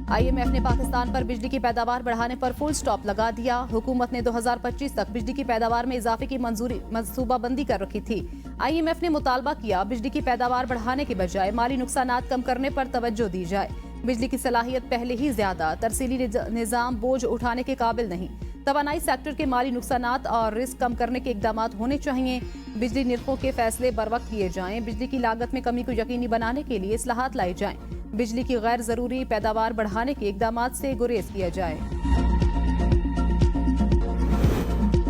IMF ने पाकिस्तान पर बिजली की पैदावार बढ़ाने पर फुल स्टॉप लगा दिया। हुकूमत ने 2025 तक बिजली की पैदावार में इजाफे की मंसूबाबंदी कर रखी थी। IMF ने मुतालबा किया बिजली की पैदावार बढ़ाने के बजाय माली नुकसानात कम करने पर तवज्जो दी जाए। बिजली की सलाहियत पहले ही ज्यादा, तरसीली निजाम बोझ उठाने के काबिल नहीं। तवानाई सेक्टर के माली नुकसानात और रिस्क कम करने के इकदाम होने चाहिए। बिजली निर्खों के फैसले बर वक्त किए जाएं। बिजली की लागत में कमी को यकीनी बनाने के लिए इस्लाहात लाई जाएं। बिजली की गैर जरूरी पैदावार बढ़ाने के इकदाम से गुरेज किया जाए।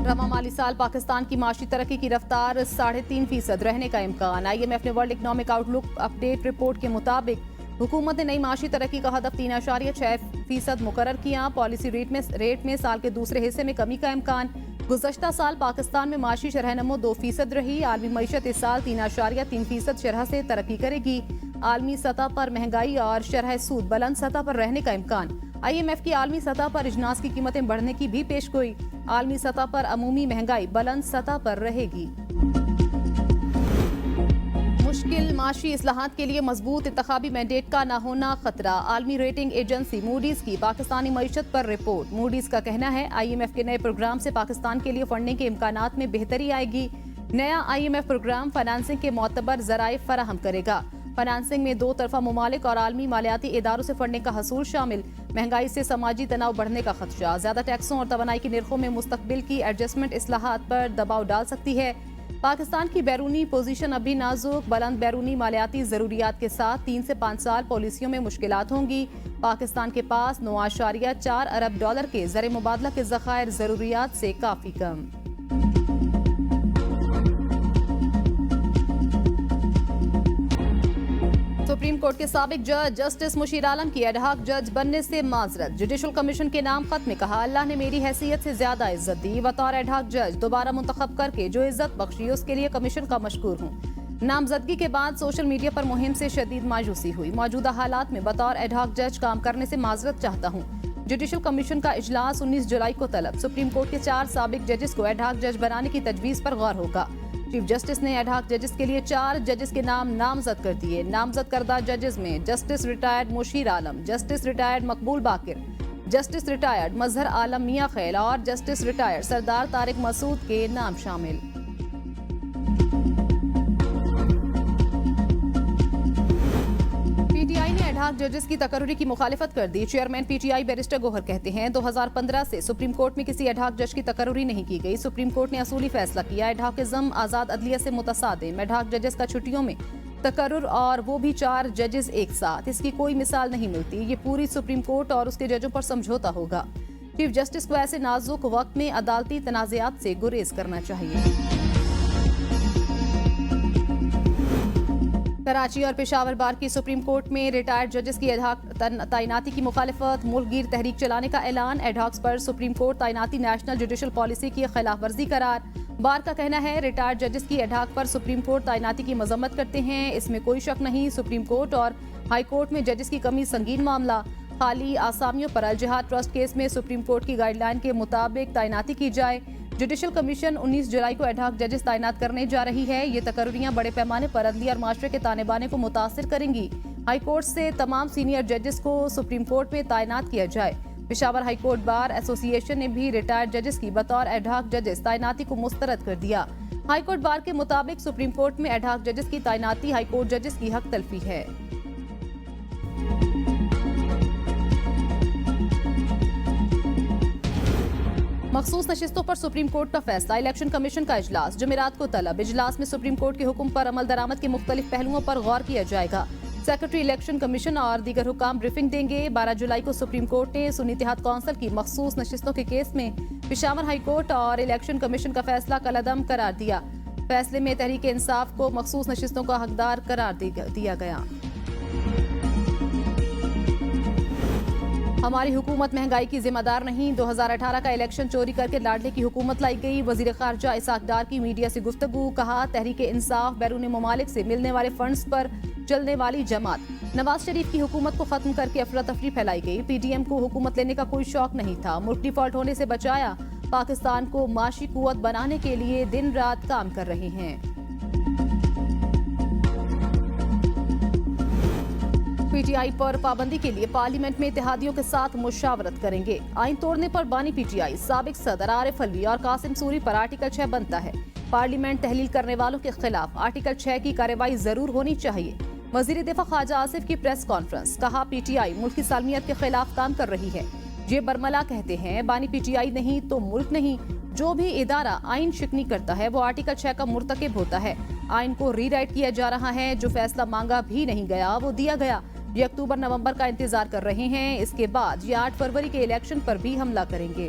रवा माली साल पाकिस्तान की माशी तरक्की की रफ्तार 3.5% रहने का इम्कान। IMF ने world economic outlook update report के मुताबिक हुकूमत ने नई माशी तरक्की का हदफ 3.6% मुकर्रर किया। पॉलिसी रेट में साल के दूसरे हिस्से में कमी का इम्कान। गुज़श्ता साल पाकिस्तान में माशी शरह नमो 2% रही। आलमी मईशत इस साल 3.3% शरह से तरक्की करेगी। आलमी सतह पर महंगाई और शरह सूद बुलंद सतह पर रहने का इम्कान। IMF की आलमी सतह पर इजनास की कीमतें बढ़ने की भी पेशगोई। आलमी सतह पर अमूमी महंगाई बुलंद सतह पर रहेगी। मुश्किल माशी इस्लाहात के लिए मजबूत इंतखाबी मैंडेट का न होना खतरा। आलमी रेटिंग एजेंसी मूडीज की पाकिस्तानी मईशत पर रिपोर्ट। मूडीज का कहना है IMF के नए प्रोग्राम से पाकिस्तान के लिए फंडिंग के इम्कानात में बेहतरी आएगी। नया IMF प्रोग्राम फाइनेंसिंग के मोतबर जराए फराहम करेगा। फाइनेंसिंग में दो तरफा मुमालिक और आलमी मालियाती इदारों से फंडिंग का हसूल शामिल। महंगाई से समाजी तनाव बढ़ने का खदशा। ज्यादा टैक्सों और तवानाई की निर्खों में मुस्तकबिल की एडजस्टमेंट इस्लाहात पर दबाव डाल सकती है। पाकिस्तान की बैरूनी पोजीशन अभी नाजुक। बुलंद बैरूनी मालियाती जरूरियात के साथ 3 से 5 साल पॉलिसियों में मुश्किलात होंगी। पाकिस्तान के पास 9.4 अरब डॉलर के ज़र मुबादला के ज़खायर जरूरियात से काफी कम। सुप्रीम कोर्ट के साबिक जज जस्टिस मुशीर आलम की एडहॉक जज बनने से माजरत। जुडिशल कमीशन के नाम खत में कहा, अल्लाह ने मेरी हैसियत से ज्यादा इज्जत दी। बतौर एडहॉक जज दोबारा मुंतखब करके जो इज्जत बख्शी उसके लिए कमीशन का मशकूर हूँ। नामजदगी के बाद सोशल मीडिया पर मुहिम से शदीद मायूसी हुई। मौजूदा हालात में बतौर एडहॉक जज काम करने से माजरत चाहता हूँ। जुडिशल कमीशन का इजलास 19 जुलाई को तलब। सुप्रीम कोर्ट के 4 साबिक जजेस को एडहॉक जज बनाने की तजवीज पर गौर होगा। चीफ जस्टिस ने एडहॉक जजेस के लिए 4 जजेस के नाम नामजद कर दिए। नामजद करदा जजेस में जस्टिस रिटायर्ड मुशीर आलम, जस्टिस रिटायर्ड मकबूल बाकिर, जस्टिस रिटायर्ड मजहर आलम मियां खैल और जस्टिस रिटायर्ड सरदार तारिक मसूद के नाम शामिल। PTI ने एडहॉक जजेस की तकर्री की मुखालिफत कर दी। चेयरमैन PTI बैरिस्टर गोहर कहते हैं 2015 से सुप्रीम कोर्ट में किसी एडहॉक जज की तकर्री नहीं की गई। सुप्रीम कोर्ट ने असूली फैसला किया। एडहॉकिज्म आजाद अदलिया से मुतसादिम। एडहॉक जजेस का छुट्टियों में तकर्रुर और वो भी 4 जजेस एक साथ, इसकी कोई मिसाल नहीं मिलती। ये पूरी सुप्रीम कोर्ट और उसके जजों पर समझौता होगा। चीफ जस्टिस को ऐसे नाजुक वक्त में अदालती तनाज़ात से गुरेज करना चाहिए। कराची और पेशावर बार की सुप्रीम कोर्ट में रिटायर्ड जजेस की एडहॉक तैनाती की मुखालिफत। मुल्क गिर तहरीक चलाने का ऐलान। एडहॉक्स पर सुप्रीम कोर्ट तैनाती नेशनल जुडिशल पॉलिसी की खिलाफ वर्जी करार। बार का कहना है रिटायर्ड जजेस की एडहॉक पर सुप्रीम कोर्ट तैनाती की मजम्मत करते हैं। इसमें कोई शक नहीं। सुप्रीम कोर्ट और हाई कोर्ट में जजेस की कमी संगीन मामला। खाली आसामियों पर अल जिहाद ट्रस्ट केस में सुप्रीम कोर्ट की गाइडलाइन के मुताबिक तैनाती की जाए। जुडिशल कमीशन 19 जुलाई को एडहॉक जजेस तैनात करने जा रही है। ये तकर्रियां बड़े पैमाने पर अदलिया और माशरे के ताने बाने को मुतासिर करेंगी। हाई कोर्ट से तमाम सीनियर जजेस को सुप्रीम कोर्ट में तैनात किया जाए। Peshawar high court bar association ने भी रिटायर्ड जजेस की बतौर एडहॉक जजेस तैनाती को मुस्तरद कर दिया। हाई कोर्ट बार के मुताबिक सुप्रीम कोर्ट में एडहॉक जजेस की तैनाती हाई कोर्ट जजेस की हक तलफी है। मखसूस नशिस्तों पर सुप्रीम कोर्ट का फैसला। इलेक्शन कमीशन का इजलास जुमेरात को तलब। इजलास में सुप्रीम कोर्ट के हुक्म पर अमल दरामद के मुख्तलिफ पहलुओं पर गौर किया जाएगा। सेक्रेटरी इलेक्शन कमीशन और दीगर हुकाम ब्रीफिंग देंगे। 12 जुलाई को सुप्रीम कोर्ट ने सुन्नी इत्तेहाद कौंसिल की मखसूस नशिस्तों के केस में पेशावर हाई कोर्ट और इलेक्शन कमीशन का फैसला कलअदम करार दिया। फैसले में तहरीक इंसाफ को मखसूस नशिस्तों का हकदार करार दिया गया। हमारी हुकूमत महंगाई की जिम्मेदार नहीं। 2018 का इलेक्शन चोरी करके लाडले की हुकूमत लाई गई। वजीर खारजा इसाक डार की मीडिया से गुफ्तगू। कहा, तहरीक इंसाफ बैरून ममालिक से मिलने वाले फंड्स पर चलने वाली जमात। नवाज शरीफ की हुकूमत को खत्म करके अफरा तफरी फैलाई गई। PDM को हुकूमत लेने का कोई शौक नहीं था। मुल्क डिफॉल्ट होने से बचाया। पाकिस्तान को माशी कुव्वत बनाने के लिए दिन रात काम कर रहे हैं। पीटीआई पर पाबंदी के लिए पार्लियामेंट में इत्तेहादियों के साथ मुशावरत करेंगे। आइन तोड़ने पर बानी पीटीआई साबिक सदर आरिफ अलवी और कासिम सूरी पर आर्टिकल 6 बनता है। पार्लियामेंट तहलील करने वालों के खिलाफ आर्टिकल 6 की कार्रवाई जरूर होनी चाहिए। वजीर दिफा ख्वाजा आसिफ की प्रेस कॉन्फ्रेंस, कहा पीटीआई मुल्क की सालमियत के खिलाफ काम कर रही है। ये बरमला कहते हैं बानी पीटीआई नहीं तो मुल्क नहीं। जो भी इदारा आइन शिकनी करता है वो आर्टिकल 6 का मुर्तकिब होता है। आइन को रीराइट किया जा रहा है। जो फैसला मांगा भी नहीं गया वो दिया गया। ये अक्टूबर नवंबर का इंतजार कर रहे हैं। इसके बाद ये 8 फरवरी के इलेक्शन पर भी हमला करेंगे।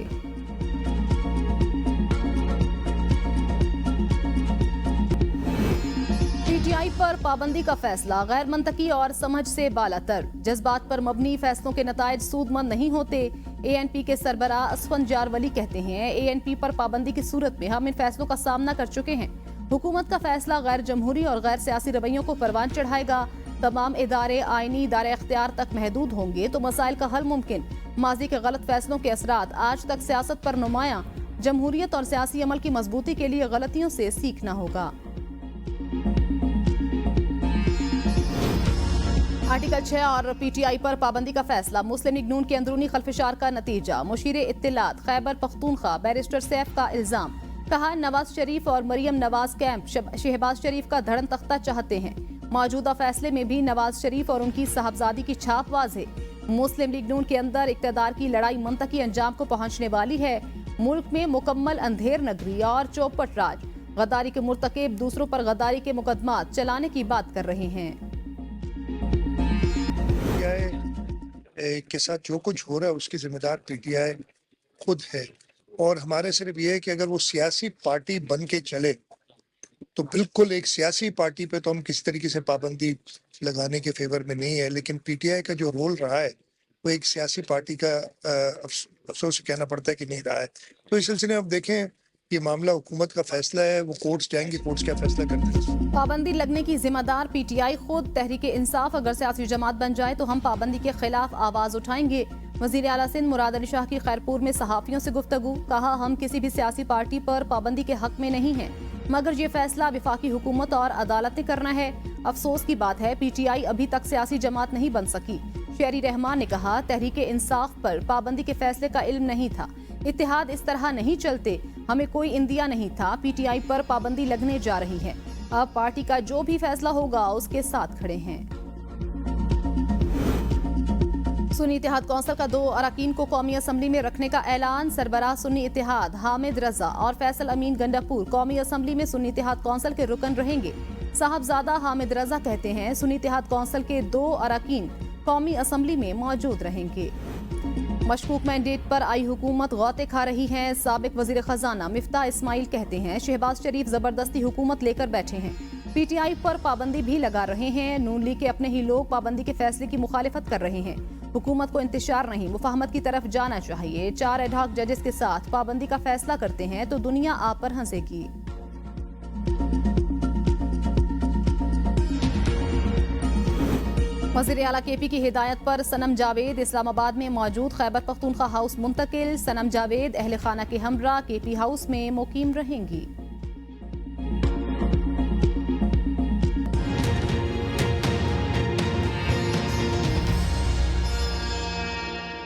पीटीआई पर पाबंदी का फैसला गैर मंतकी और समझ से बालातर। जज्बात पर मबनी फैसलों के नतायज सूदमंद नहीं होते। एएनपी के सरबराह असफन जारवली कहते हैं एएनपी पर पाबंदी की सूरत में हम इन फैसलों का सामना कर चुके हैं। हुकूमत का फैसला गैर जमहूरी और गैर सियासी रवैयों को परवान चढ़ाएगा। तमाम इदारे आईनी इदारे अख्तियार तक महदूद होंगे तो मसाइल का हल मुमकिन। माजी के गलत फैसलों के असरात आज तक सियासत पर नुमायां। जमहूरियत और सियासी अमल की मजबूती के लिए गलतियों से सीखना होगा। आर्टिकल 6 और पीटीआई पर पाबंदी का फैसला मुस्लिम लीग नून के अंदरूनी खलफशार का नतीजा। मुशीर इत्तिलात खैबर पख्तूनख्वा बैरिस्टर सैफ का इल्जाम, कहा नवाज शरीफ और मरियम नवाज कैंप शहबाज शरीफ का धड़न तख्ता चाहते हैं। मौजूदा फैसले में भी नवाज शरीफ और उनकी साहबजादी की छाप वाज़ेह। मुस्लिम लीग नून के अंदर इक़्तिदार की लड़ाई मंतकी अंजाम को पहुंचने वाली है। मुल्क में मुकम्मल अंधेर नगरी और चौपट राज। गद्दारी के मुर्तकिब दूसरों पर गद्दारी के मुकदमात चलाने की बात कर रहे हैं। पीटीआई के साथ जो कुछ हो रहा है उसकी जिम्मेदार पीटीआई खुद है। और हमारे सिर्फ ये है कि अगर वो सियासी पार्टी बन के चले तो बिल्कुल एक सियासी पार्टी पे तो हम किसी तरीके से पाबंदी लगाने के फेवर में नहीं है। लेकिन पीटीआई का जो रोल रहा है वो एक सियासी पार्टी का अफसोस से कहना पड़ता है कि नहीं रहा है। तो इस सिलसिले में अब देखें, ये मामला हुकूमत का फैसला है, वो कोर्ट्स जाएंगे, कोर्ट्स क्या फैसला करते हैं। पाबंदी लगने की जिम्मेदार पीटीआई खुद। तहरीक इंसाफ अगर सियासी जमात बन जाए तो हम पाबंदी के खिलाफ आवाज उठाएंगे। वजीर आला सिंध मुराद अली शाह की खैरपुर में सहाफियों से गुफ्तगू, कहा हम किसी भी सियासी पार्टी पर पाबंदी के हक में नहीं है, मगर ये फैसला विफाकी हुकूमत और अदालत ने करना है। अफसोस की बात है पीटीआई अभी तक सियासी जमात नहीं बन सकी। शेरी रहमान ने कहा तहरीक इंसाफ पर पाबंदी के फैसले का इल्म नहीं था। इत्तेहाद इस तरह नहीं चलते, हमें कोई इंदिया नहीं था। पीटीआई पर पाबंदी लगने जा रही है। अब पार्टी का जो भी फैसला होगा उसके साथ खड़े हैं। सुन्नी इत्तेहाद कौंसिल का 2 अरकान को कौमी असम्बली में रखने का ऐलान। सरबराह सुन्नी इत्तेहाद हामिद रजा और फैसल अमीन गंडापुर कौमी असम्बली में सुन्नी इत्तेहाद कौंसिल के रुकन रहेंगे। साहबजादा हामिद रजा कहते हैं सुन्नी इत्तेहाद कौंसिल के 2 अरकान कौमी असम्बली में मौजूद रहेंगे। मशकूक मैंडेट पर आई हुकूमत गौते खा रही है। साबिक वजीर खजाना मिफ्ता इस्माइल कहते हैं शहबाज शरीफ जबरदस्ती हुकूमत लेकर बैठे हैं। पीटीआई पर पाबंदी भी लगा रहे हैं। नून लीग के अपने ही लोग पाबंदी के फैसले की मुखालिफत कर रहे हैं। हुकूमत को इंतशार नहीं मुफाहमत की तरफ जाना चाहिए। 4 एडहॉक जजेस के साथ पाबंदी का फैसला करते हैं तो दुनिया आप पर हंसेगी। वज़ीर आला केपी की हिदायत पर सनम जावेद इस्लामाबाद में मौजूद खैबर पख्तूनख्वा हाउस मुंतकिल। सनम जावेद अहल खाना के हमरा केपी हाउस में मुकीम रहेंगी।